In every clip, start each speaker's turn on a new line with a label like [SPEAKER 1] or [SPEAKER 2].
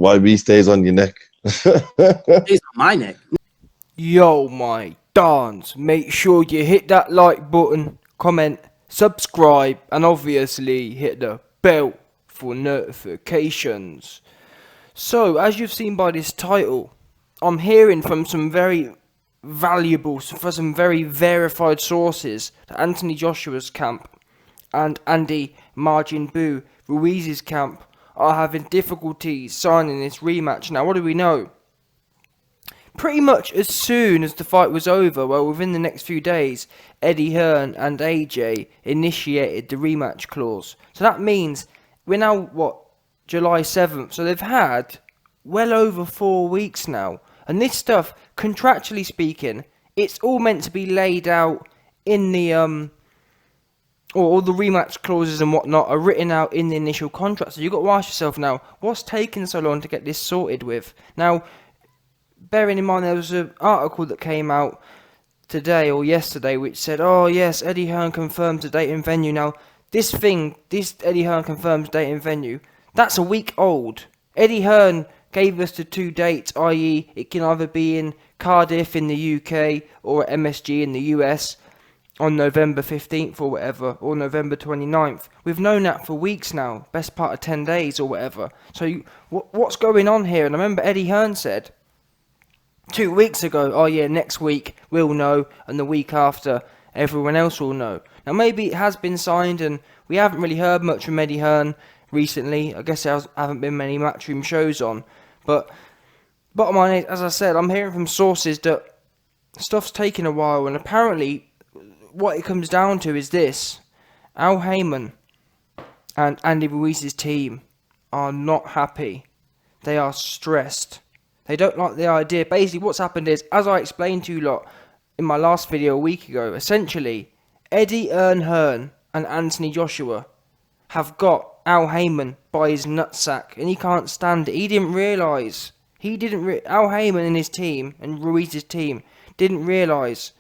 [SPEAKER 1] YB stays on your neck.
[SPEAKER 2] It's on my neck.
[SPEAKER 3] Yo, my dons, make sure you hit that like button, comment, subscribe, and obviously hit the bell for notifications. So, as you've seen by this title, I'm hearing from some very some very verified sources that Anthony Joshua's camp and Andy Margin Boo Ruiz's camp are having difficulties signing this rematch. Now, what do we know? Pretty much as soon as the fight was over, well, within the next few days, Eddie Hearn and AJ initiated the rematch clause. So that means we're now, July 7th. So they've had well over 4 weeks now. And this stuff, contractually speaking, it's all meant to be laid out in the, or all the rematch clauses and whatnot are written out in the initial contract. So you've got to ask yourself now, what's taking so long to get this sorted with? Now, bearing in mind there was an article that came out today or yesterday which said, oh yes, Eddie Hearn confirms the date and venue. Now, this Eddie Hearn confirms date and venue, that's a week old. Eddie Hearn gave us the 2 dates, i.e. it can either be in Cardiff in the UK or at MSG in the US on November 15th or whatever, or November 29th. We've known that for weeks now, best part of 10 days or whatever. So what's going on here? And I remember Eddie Hearn said 2 weeks ago, oh yeah, next week we'll know, and the week after everyone else will know. Now maybe it has been signed and we haven't really heard much from Eddie Hearn recently. I guess there haven't been many Matchroom shows on. But bottom line is, as I said, I'm hearing from sources that stuff's taking a while, and apparently what it comes down to is this. Al Haymon and Andy Ruiz's team are not happy. They are stressed. They don't like the idea. Basically what's happened is, as I explained to you lot in my last video a week ago, essentially Eddie Hearn and Anthony Joshua have got Al Haymon by his nutsack, and he can't stand it. He didn't realise. Al Haymon and his team, and Ruiz's team, didn't realise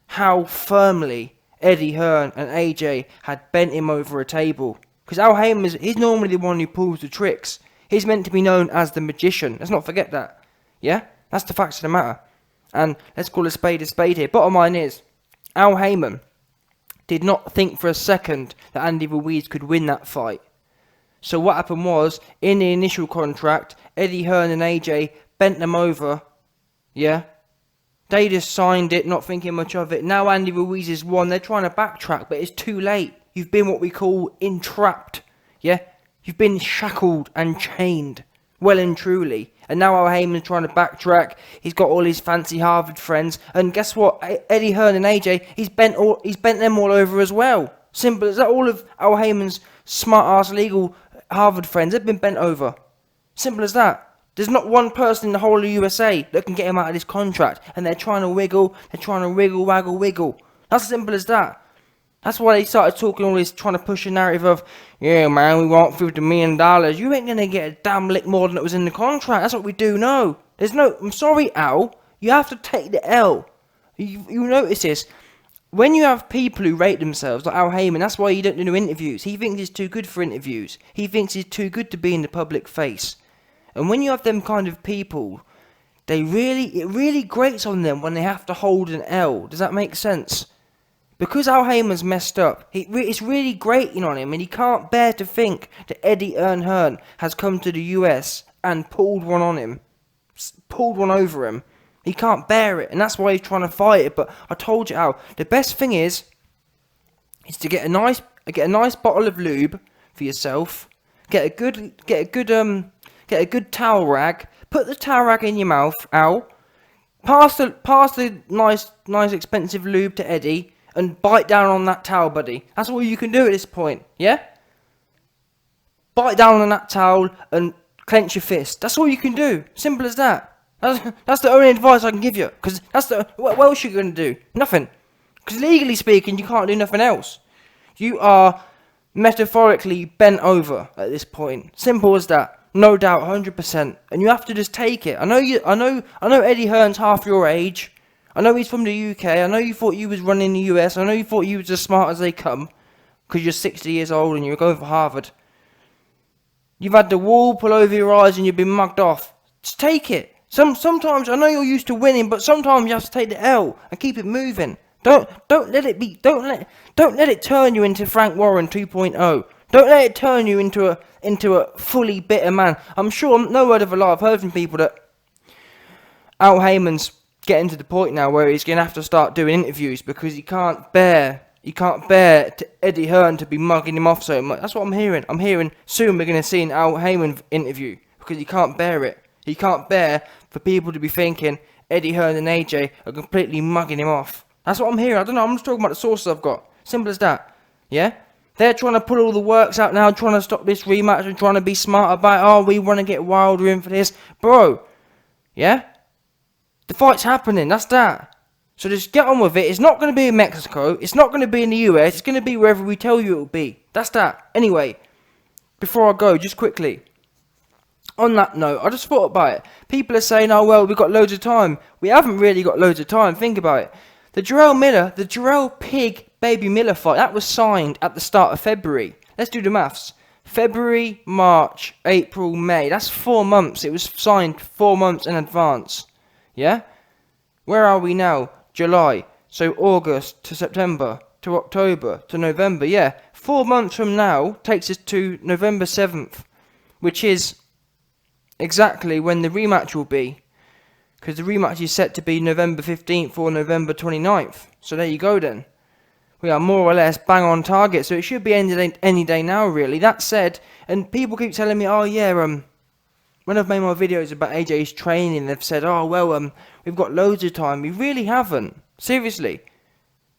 [SPEAKER 3] how firmly Eddie Hearn and AJ had bent him over a table. Because Al Haymon, he's normally the one who pulls the tricks. He's meant to be known as the magician. Let's not forget that. Yeah? That's the facts of the matter. And let's call a spade here. Bottom line is, Al Haymon did not think for a second that Andy Ruiz could win that fight. So what happened was, in the initial contract, Eddie Hearn and AJ bent them over. Yeah? They just signed it, not thinking much of it. Now Andy Ruiz has won. They're trying to backtrack, but it's too late. You've been what we call entrapped. Yeah? You've been shackled and chained. Well and truly. And now Al Haymon's trying to backtrack. He's got all his fancy Harvard friends. And guess what? Eddie Hearn and AJ, he's bent them all over as well. Simple as that. All of Al Haymon's smart-ass legal Harvard friends have been bent over. Simple as that. There's not one person in the whole of USA that can get him out of this contract. And they're trying to wiggle. They're trying to wiggle. That's as simple as that. That's why they started talking all this, trying to push a narrative of, yeah, man, we want $50 million. You ain't going to get a damn lick more than that was in the contract. That's what we do know. I'm sorry, Al. You have to take the L. You notice this. When you have people who rate themselves, like Al Haymon, that's why you don't do interviews. He thinks he's too good for interviews. He thinks he's too good to be in the public face. And when you have them kind of people, it really grates on them when they have to hold an L. Does that make sense? Because Al Haymon's messed up, it's really grating on him, and he can't bear to think that Eddie Hearn has come to the US and pulled one on him. Pulled one over him. He can't bear it, and that's why he's trying to fight it. But I told you, Al, the best thing is to get a nice bottle of lube for yourself. Get a good towel rag. Put the towel rag in your mouth, Al. Pass the nice expensive lube to Eddie. And bite down on that towel, buddy. That's all you can do at this point, yeah? Bite down on that towel and clench your fist. That's all you can do. Simple as that. That's the only advice I can give you. Because what else are you going to do? Nothing. Because legally speaking, you can't do nothing else. You are metaphorically bent over at this point. Simple as that. No doubt, 100%. And you have to just take it. I know Eddie Hearn's half your age. I know he's from the UK, I know you thought you was running the US, I know you thought you was as smart as they come, because you're 60 years old and you're going for Harvard. You've had the wall pull over your eyes and you've been mugged off. Just take it. Sometimes I know you're used to winning, but sometimes you have to take the L and keep it moving. Don't let it turn you into Frank Warren 2.0. Don't let it turn you into a fully bitter man. I'm sure, no word of a lie, I've heard from people that Al Heyman's getting to the point now where he's going to have to start doing interviews because he can't bear Eddie Hearn to be mugging him off so much. That's what I'm hearing. I'm hearing soon we're going to see an Al Heyman interview because he can't bear it. He can't bear for people to be thinking Eddie Hearn and AJ are completely mugging him off. That's what I'm hearing. I don't know. I'm just talking about the sources I've got. Simple as that. Yeah? They're trying to put all the works out now, trying to stop this rematch and trying to be smart about, oh, we want to get Wilder in for this. Bro. Yeah? The fight's happening. That's that. So just get on with it. It's not going to be in Mexico. It's not going to be in the US. It's going to be wherever we tell you it will be. That's that. Anyway, before I go, just quickly. On that note, I just thought about it. People are saying, oh, well, we've got loads of time. We haven't really got loads of time. Think about it. The Jarrell Pig Baby Miller fight, that was signed at the start of February. Let's do the maths. February, March, April, May. That's 4 months. It was signed 4 months in advance. Yeah? Where are we now? July. So August to September to October to November. Yeah. 4 months from now takes us to November 7th, which is exactly when the rematch will be. Because the rematch is set to be November 15th or November 29th. So there you go then. We are more or less bang on target. So it should be any day now, really. That said, and people keep telling me, oh yeah, when I've made my videos about AJ's training, they've said, oh well, we've got loads of time. We really haven't. Seriously.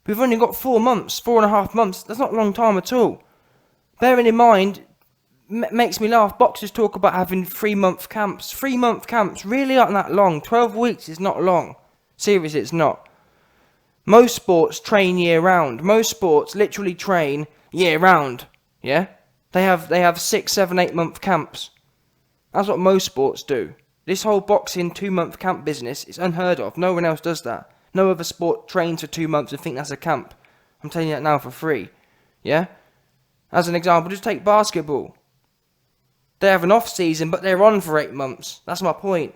[SPEAKER 3] We've only got 4 months, 4.5 months. That's not a long time at all. Bearing in mind, makes me laugh. Boxers talk about having 3-month camps. 3-month camps really aren't that long. 12 weeks is not long. Seriously, it's not. Most sports train year round. Most sports literally train year round. Yeah? They have 6, 7, 8 month camps. That's what most sports do. This whole boxing 2-month camp business is unheard of. No one else does that. No other sport trains for 2 months and think that's a camp. I'm telling you that now for free. Yeah? As an example, just take basketball. They have an off season, but they're on for 8 months. That's my point.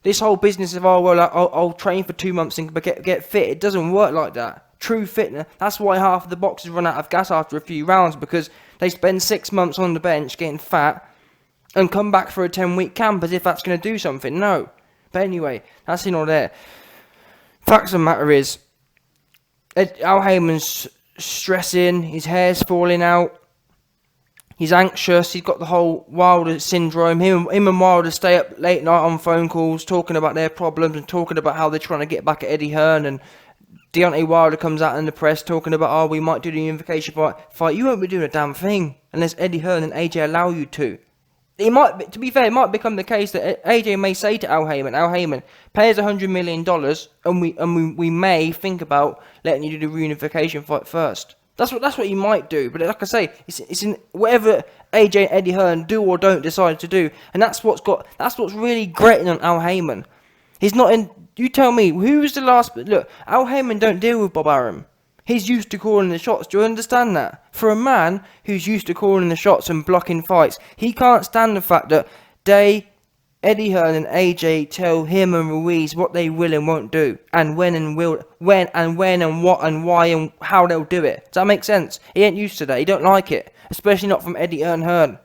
[SPEAKER 3] This whole business of, oh, well, I'll train for 2 months and get fit. It doesn't work like that. True fitness. That's why half of the boxers run out of gas after a few rounds, because they spend 6 months on the bench getting fat and come back for a 10-week camp as if that's going to do something. No. But anyway, that's in or there. Facts of the matter is, Al Heyman's stressing, his hair's falling out. He's anxious. He's got the whole Wilder syndrome. Him and Wilder stay up late night on phone calls talking about their problems and talking about how they're trying to get back at Eddie Hearn. And Deontay Wilder comes out in the press talking about, oh, we might do the unification fight. You won't be doing a damn thing unless Eddie Hearn and AJ allow you to. It might, to be fair, it might become the case that AJ may say to Al Haymon, pay us $100 million and we may think about letting you do the reunification fight first. That's what you might do, but like I say, it's in whatever AJ and Eddie Hearn do or don't decide to do, and that's what's really grating on Al Haymon. He's not in. You tell me, who was the last? Look, Al Haymon don't deal with Bob Arum. He's used to calling the shots. Do you understand that? For a man who's used to calling the shots and blocking fights, he can't stand the fact that Eddie Hearn and AJ tell him and Ruiz what they will and won't do, and when and what and why and how they'll do it. Does that make sense? He ain't used to that. He don't like it, especially not from Eddie Hearn,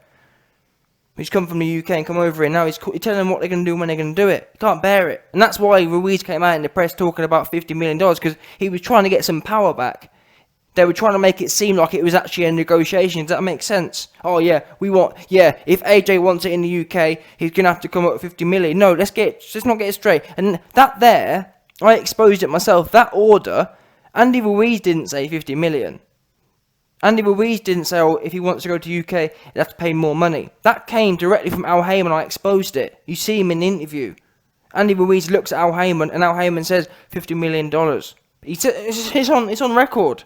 [SPEAKER 3] who's come from the UK and come over here. Now he's telling them what they're going to do when they're going to do it. He can't bear it, and that's why Ruiz came out in the press talking about $50 million, because he was trying to get some power back. They were trying to make it seem like it was actually a negotiation. Does that make sense? Oh yeah, if AJ wants it in the UK, he's gonna have to come up with 50 million. No, let's not get it straight. And that there, I exposed it myself. That order, Andy Ruiz didn't say 50 million. Andy Ruiz didn't say, oh, if he wants to go to UK, he'd have to pay more money. That came directly from Al Haymon. I exposed it. You see him in the interview. Andy Ruiz looks at Al Haymon, and Al Haymon says $50 million. It's on record.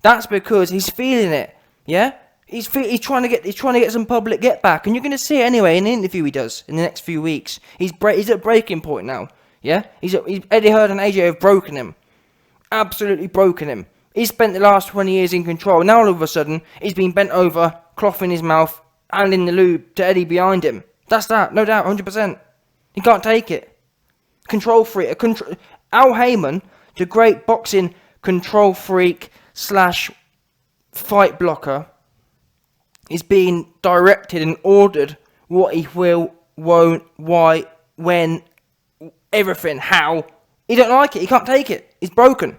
[SPEAKER 3] That's because he's feeling it, yeah. He's trying to get some public get back, and you're gonna see it anyway in the interview he does in the next few weeks. He's at breaking point now, yeah. Eddie Hearn and AJ have broken him, absolutely broken him. He's spent the last 20 years in control. Now all of a sudden he's been bent over, cloth in his mouth, hand in the lube to Eddie behind him. That's that, no doubt, 100%. He can't take it. Control freak. Al Haymon, the great boxing control freak / fight blocker, is being directed and ordered what he will, won't, why, when, everything, how. He don't like it. He can't take it. He's broken.